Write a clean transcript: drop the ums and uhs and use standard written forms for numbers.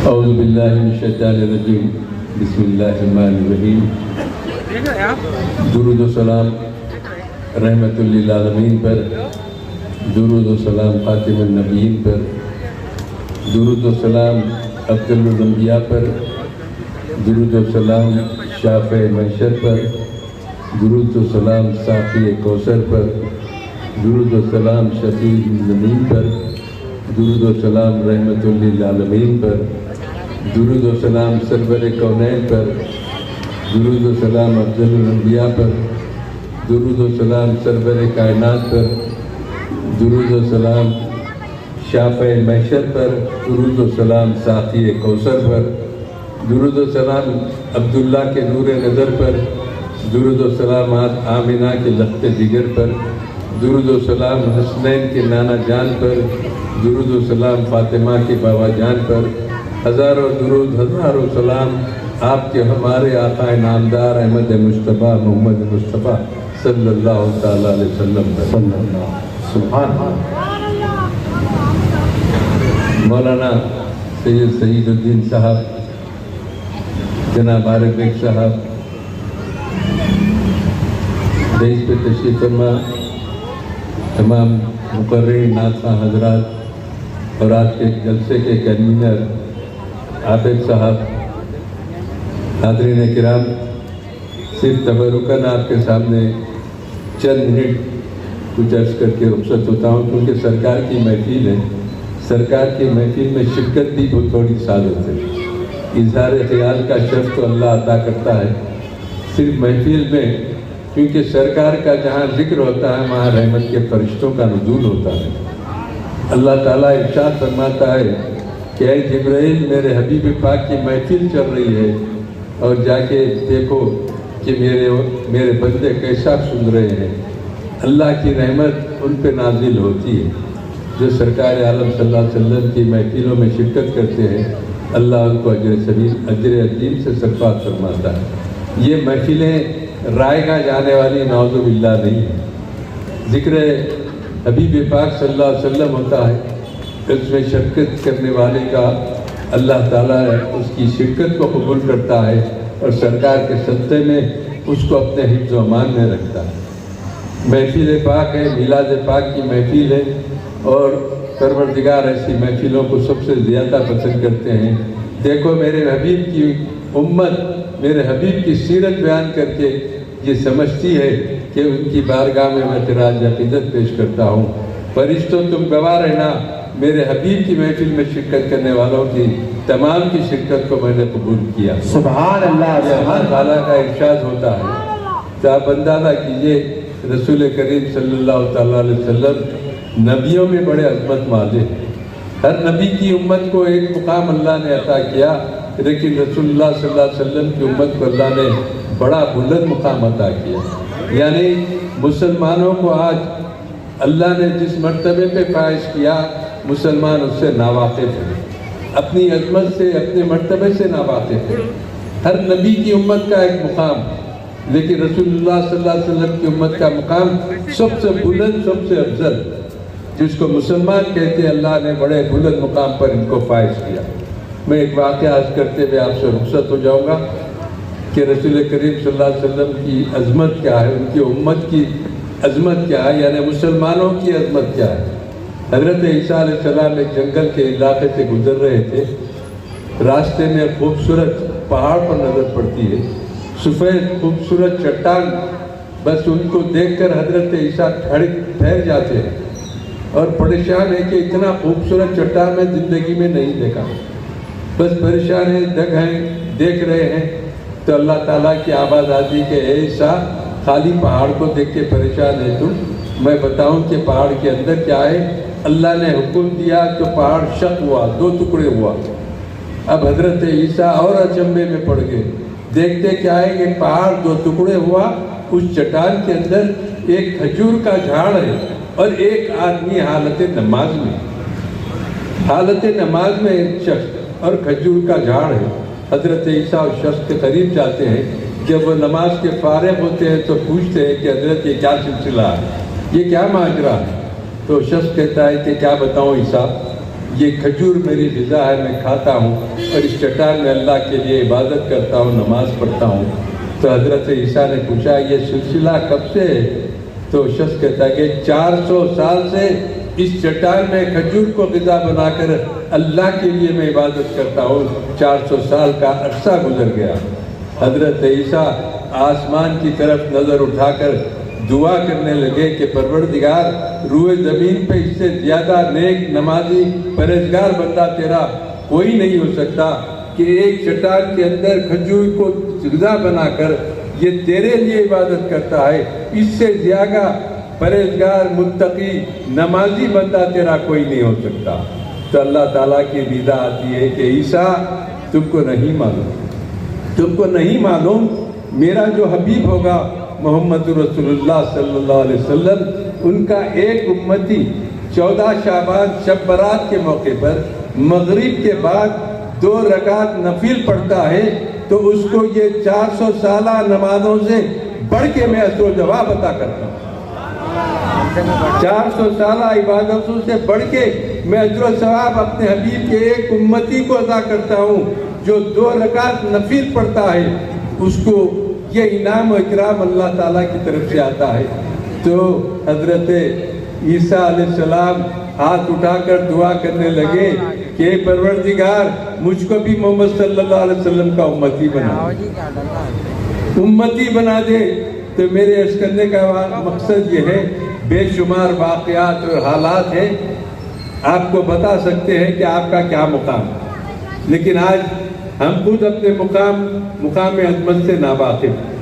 اعوذ باللہ من الشیطان الرجیم بسم اللہ الرحمن الرحیم درود و سلام رحمت للعالمین پر، درود و سلام خاتم النبیین پر، درود و سلام افضل الانبیاء پر، درود و سلام شافع محشر پر، درود و سلام ساقی کوثر پر، درود و سلام شفیع زمین پر، درود و سلام رحمت للعالمین پر، درود و سلام سرور کونین پر، درود و سلام افضل الانبیاء پر، درود و سلام سرور کائنات پر، درود و سلام شافع محشر پر، درود و سلام ساقی کوثر پر، درود و سلام عبداللہ کے نور نظر پر، درود و سلام آمنہ کے لخت جگر پر، درود و سلام حسنین کے نانا جان پر، درود و سلام فاطمہ کے بابا جان پر، ہزاروں درود ہزاروں سلام آپ کے ہمارے آقا نامدار احمد مصطفیٰ محمد مصطفیٰ صلی اللہ تعالیٰ علیہ وسلم پر۔ سبحان اللہ۔ مولانا سعید الدین صاحب، جناب عارف بیگ صاحب، دیش پہ تشریف فرما، تمام مقررین نعت خواں حضرات اور آج کے جلسے کے کنوینر عابد صاحب، حاضرین کرام، صرف تبرکاً آپ کے سامنے چند منٹ کچھ عرض کر کے رخصت ہوتا ہوں، کیونکہ سرکار کی محفل ہے۔ سرکار کی محفل میں شرکت بھی بہت تھوڑی سعادت ہے۔ اظہار خیال کا شرف تو اللہ عطا کرتا ہے، صرف محفل میں، کیونکہ سرکار کا جہاں ذکر ہوتا ہے وہاں رحمت کے فرشتوں کا نزول ہوتا ہے۔ اللہ تعالیٰ ارشاد فرماتا ہے کہ اے جبرائیل، میرے حبیب پاک کی محفل چل رہی ہے اور جا کے دیکھو کہ میرے بندے کیسا سن رہے ہیں۔ اللہ کی رحمت ان پہ نازل ہوتی ہے جو سرکار عالم صلی اللہ علیہ وسلم کی محفلوں میں شرکت کرتے ہیں۔ اللہ ان کو اجر عظیم سے سرفراز فرماتا ہے۔ یہ محفلیں رائے گاہ جانے والی نعوذ باللہ نہیں ہے۔ ذکر حبیب پاک صلی اللہ علیہ وسلم ہوتا ہے، اس میں شرکت کرنے والے کا اللہ تعالیٰ اس کی شرکت کو قبول کرتا ہے اور سرکار کے صدقے میں اس کو اپنے حفظ و امان میں رکھتا ہے۔ محفل پاک ہے، میلاد پاک کی محفل ہے، اور پروردگار ایسی محفلوں کو سب سے زیادہ پسند کرتے ہیں۔ دیکھو میرے حبیب کی امت میرے حبیب کی سیرت بیان کر کے یہ سمجھتی ہے کہ ان کی بارگاہ میں میں خراج عقیدت پیش کرتا ہوں۔ فرشتوں تم گواہ رہنا، میرے حبیب کی محفل میں شرکت کرنے والوں کی تمام کی شرکت کو میں نے قبول کیا۔ سبحان اللہ۔ اللہ تعالیٰ کا ارشاد ہوتا ہے، تو آپ اندازہ کیجئے رسول کریم صلی اللہ تعالیٰ علیہ وسلم نبیوں میں بڑے عظمت والے ہیں۔ ہر نبی کی امت کو ایک مقام اللہ نے عطا کیا، لیکن رسول اللہ صلی اللہ علیہ وسلم کی امت کو اللہ نے بڑا بلند مقام عطا کیا۔ یعنی مسلمانوں کو آج اللہ نے جس مرتبے پہ فائز کیا، مسلمان اس سے ناواقف ہیں، اپنی عظمت سے اپنے مرتبے سے ناواقف ہیں۔ ہر نبی کی امت کا ایک مقام، لیکن رسول اللہ صلی اللہ علیہ وسلم کی امت کا مقام سب سے بلند، سب سے افضل، جس کو مسلمان کہتے ہیں، اللہ نے بڑے بلند مقام پر ان کو فائز کیا۔ میں ایک واقعہ عرض کرتے ہوئے آپ سے رخصت ہو جاؤں گا کہ رسول کریم صلی اللہ علیہ وسلم کی عظمت کیا ہے، ان کی امت کی عظمت کیا ہے، یعنی مسلمانوں کی عظمت کیا ہے۔ حضرت عیسیٰ علیہ السلام ایک جنگل کے علاقے سے گزر رہے تھے، راستے میں خوبصورت پہاڑ پر نظر پڑتی ہے، سفید خوبصورت چٹان، بس ان کو دیکھ کر حضرت عیسیٰ ٹھہر جاتے ہیں اور پریشان ہے کہ اتنا خوبصورت چٹان میں زندگی میں نہیں دیکھا، بس پریشان ہیں، دگ ہیں، دیکھ رہے ہیں۔ تو اللہ تعالیٰ کی آواز آتی کہ اے عیسیٰ، خالی پہاڑ کو دیکھ کے پریشان ہے تم، میں بتاؤں کہ پہاڑ کے اندر کیا ہے۔ اللہ نے حکم دیا تو پہاڑ شق ہوا، دو ٹکڑے ہوا۔ اب حضرت عیسیٰ اور اچنبھے میں پڑ گئے، دیکھتے کیا ہے کہ پہاڑ دو ٹکڑے ہوا، اس چٹان کے اندر ایک کھجور کا جھاڑ ہے اور ایک آدمی حالت نماز میں ایک شخص اور کھجور کا جھاڑ ہے۔ حضرت عیسیٰ اس شخص کے قریب جاتے ہیں، جب وہ نماز کے فارغ ہوتے ہیں تو پوچھتے ہیں کہ حضرت یہ کیا سلسلہ ہے، یہ کیا ماجرا ہے؟ تو شخص کہتا ہے کہ کیا بتاؤں عیسیٰ، یہ کھجور میری غذا ہے، میں کھاتا ہوں اور اس چٹان میں اللہ کے لیے عبادت کرتا ہوں، نماز پڑھتا ہوں۔ تو حضرت عیسیٰ نے پوچھا یہ سلسلہ کب سے ہے؟ تو شخص کہتا کہ 400 سال سے اس چٹان میں کھجور کو غذا بنا کر اللہ کے لیے میں عبادت کرتا ہوں۔ 400 سال کا عرصہ گزر گیا۔ حضرت عیسیٰ آسمان کی طرف نظر اٹھا کر دعا کرنے لگے کہ پروردگار، روئے زمین پہ اس سے زیادہ نیک، نمازی، پرہیزگار بندہ تیرا کوئی نہیں ہو سکتا کہ ایک چٹان کے اندر کھجور کو غذا بنا کر یہ تیرے لیے عبادت کرتا ہے، اس سے زیادہ پرہیزگار، متقی، نمازی بندہ تیرا کوئی نہیں ہو سکتا۔ تو اللہ تعالیٰ کی رضا آتی ہے کہ عیسیٰ تم کو نہیں معلوم میرا جو حبیب ہوگا محمد رسول اللہ صلی اللہ علیہ وسلم، ان کا ایک امتی 14 شعبان شب برات کے موقع پر مغرب کے بعد 2 رکعت نفل پڑھتا ہے تو اس کو یہ 400 سالہ نمازوں سے بڑھ کے میں اثر و جواب عطا کرتا ہوں۔ 400 سالہ عبادتوں سے بڑھ کے میں اجر و ثواب اپنے حبیب کے ایک امتی کو عطا کرتا ہوں جو 2 رکعت نفل پڑھتا ہے، اس کو یہ انعام و اکرام اللہ تعالیٰ کی طرف سے آتا ہے۔ تو حضرت عیسیٰ علیہ السلام ہاتھ اٹھا کر دعا کرنے لگے کہ پروردگار مجھ کو بھی محمد صلی اللہ علیہ وسلم کا امتی بنا دے۔ تو میرے عرض کرنے کا مقصد یہ ہے، بے شمار واقعات اور حالات ہیں، آپ کو بتا سکتے ہیں کہ آپ کا کیا مقام ہے، لیکن آج ہم خود اپنے مقام عظمت سے ناواقف ہیں۔